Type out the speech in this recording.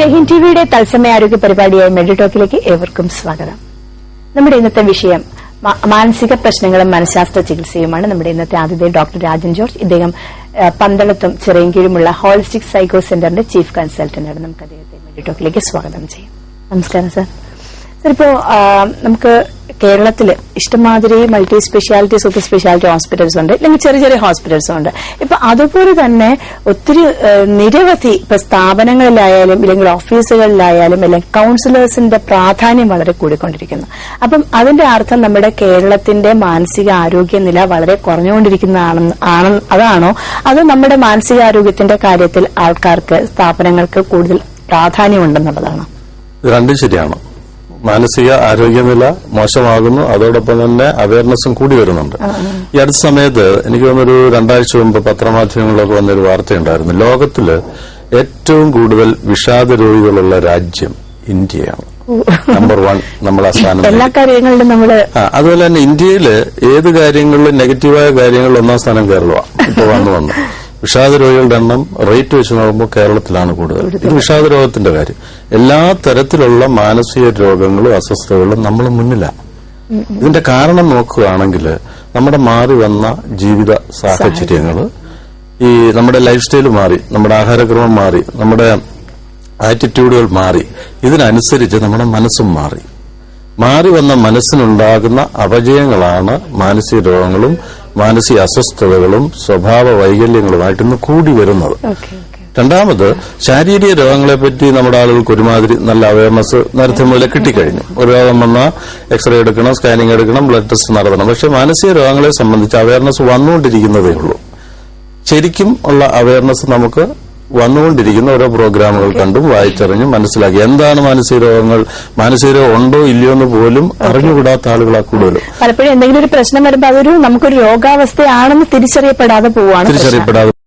ജയ്ഹിന്ദ് ടിവിയുടെ തത്സമയ ആരോഗ്യ പരിപാടിയായ മെഡിടോക്കിലേക്ക് ഏവർക്കും സ്വാഗതം. നമ്മുടെ ഇന്നത്തെ വിഷയം മാനസിക പ്രശ്നങ്ങളും മനഃശാസ്ത്ര ചികിത്സയുമാണ്. നമ്മുടെ ഇന്നത്തെ ആദ്യത്തെ ഡോക്ടർ രാജൻ ജോർജ്. ഇദ്ദേഹം പന്തളത്തും ചിറയൻകീഴുമുള്ള ഹോളിസ്റ്റിക് സൈക്കോ സെന്ററിന്റെ ചീഫ് കൺസൾട്ടന്റാണ്. നമുക്ക് അദ്ദേഹത്തെ മെഡിടോക്കിലേക്ക് സ്വാഗതം ചെയ്യാം. നമസ്കാരം സർ. സർ, ഇപ്പോ നമുക്ക് കേരളത്തില് ഇഷ്ടമാതിരി multi speciality super speciality hospitals ഉണ്ട്, അല്ലെങ്കിൽ ചെറിയ ചെറിയ ഹോസ്പിറ്റൽസും ഉണ്ട്. ഇപ്പൊ അതുപോലെ തന്നെ ഒത്തിരി നിരവധി ഇപ്പൊ സ്ഥാപനങ്ങളിലായാലും ഇല്ലെങ്കിൽ ഓഫീസുകളിലായാലും അല്ലെങ്കിൽ കൌൺസിലേഴ്സിന്റെ പ്രാധാന്യം വളരെ കൂടിക്കൊണ്ടിരിക്കുന്നു. അപ്പം അതിന്റെ അർത്ഥം നമ്മുടെ കേരളത്തിന്റെ മാനസിക ആരോഗ്യനില വളരെ അതാണോ, അതോ നമ്മുടെ മാനസികാരോഗ്യത്തിന്റെ കാര്യത്തിൽ ആൾക്കാർക്ക് സ്ഥാപനങ്ങൾക്ക് കൂടുതൽ പ്രാധാന്യമുണ്ടെന്നുള്ളതാണോ? രണ്ടും ശരിയാണ്. മാനസിക ആരോഗ്യനില മോശമാകുന്നു, അതോടൊപ്പം തന്നെ അവയർനെസ്സും കൂടി വരുന്നുണ്ട്. ഈ അടുത്ത സമയത്ത് എനിക്ക് തോന്നുന്നൊരു 2 ആഴ്ച മുമ്പ് പത്രമാധ്യമങ്ങളിലൊക്കെ വന്നൊരു വാർത്തയുണ്ടായിരുന്നു. ലോകത്തില് ഏറ്റവും കൂടുതൽ വിഷാദ രോഗികളുള്ള രാജ്യം ഇന്ത്യയാണ്. നമ്പർ 1 നമ്മൾ ആ സ്ഥാനം. എല്ലാ കാര്യങ്ങളിലും നമ്മള് അതുപോലെ തന്നെ ഇന്ത്യയില് ഏത് കാര്യങ്ങളിലും നെഗറ്റീവായ കാര്യങ്ങളിൽ 1-ാം സ്ഥാനം കേരളമാണ്. ഇപ്പൊ വന്നു വിഷാദ രോഗികളുടെ എണ്ണം റേറ്റ് വെച്ച് നോക്കുമ്പോൾ കേരളത്തിലാണ് കൂടുതൽ. ഇത് വിഷാദ രോഗത്തിന്റെ കാര്യം. എല്ലാ തരത്തിലുള്ള മാനസിക രോഗങ്ങളും അസ്വസ്ഥതകളും നമ്മൾ മുന്നിലാണ്. ഇതിന്റെ കാരണം നോക്കുകയാണെങ്കിൽ നമ്മുടെ മാറി വന്ന ജീവിത സാഹചര്യങ്ങൾ, ഈ നമ്മുടെ ലൈഫ് സ്റ്റൈൽ മാറി, നമ്മുടെ ആഹാരക്രമം മാറി, നമ്മുടെ ആറ്റിറ്റ്യൂഡുകൾ മാറി, ഇതിനനുസരിച്ച് നമ്മുടെ മനസ്സും മാറി വന്ന മനസ്സിനുണ്ടാകുന്ന അപജയങ്ങളാണ് മാനസിക രോഗങ്ങളും മാനസിക അസ്വസ്ഥതകളും സ്വഭാവ വൈകല്യങ്ങളുമായിട്ട് ഇന്ന് കൂടി വരുന്നത്. രണ്ടാമത്, ശാരീരിക രോഗങ്ങളെപ്പറ്റി നമ്മുടെ ആളുകൾക്ക് ഒരുമാതിരി നല്ല അവയർനെസ് നേരത്തെ മുതലേ കിട്ടിക്കഴിഞ്ഞു. ഒരു രോഗം വന്നാൽ എക്സ്റേ എടുക്കണം, സ്കാനിംഗ് എടുക്കണം, ബ്ലഡ് ടെസ്റ്റ് നടത്തണം. പക്ഷെ മാനസിക രോഗങ്ങളെ സംബന്ധിച്ച് അവയർനെസ് വന്നുകൊണ്ടിരിക്കുന്നതേ ഉള്ളൂ. ശരിക്കും ഉള്ള അവയർനെസ് നമുക്ക് വന്നുകൊണ്ടിരിക്കുന്ന ഓരോ പ്രോഗ്രാമുകൾ കണ്ടും വായിച്ചറിഞ്ഞും മനസ്സിലാക്കി എന്താണ് മാനസിക രോഗങ്ങൾ, മാനസിക രോഗം ഉണ്ടോ ഇല്ലയോ എന്ന് പോലും അറിഞ്ഞുകൂടാത്ത ആളുകളാ കൂടുതലും. പലപ്പോഴും എന്തെങ്കിലും ഒരു പ്രശ്നം വരുമ്പോൾ അതൊരു നമുക്കൊരു രോഗാവസ്ഥയാണെന്ന് തിരിച്ചറിയപ്പെടാതെ പോവാണ്.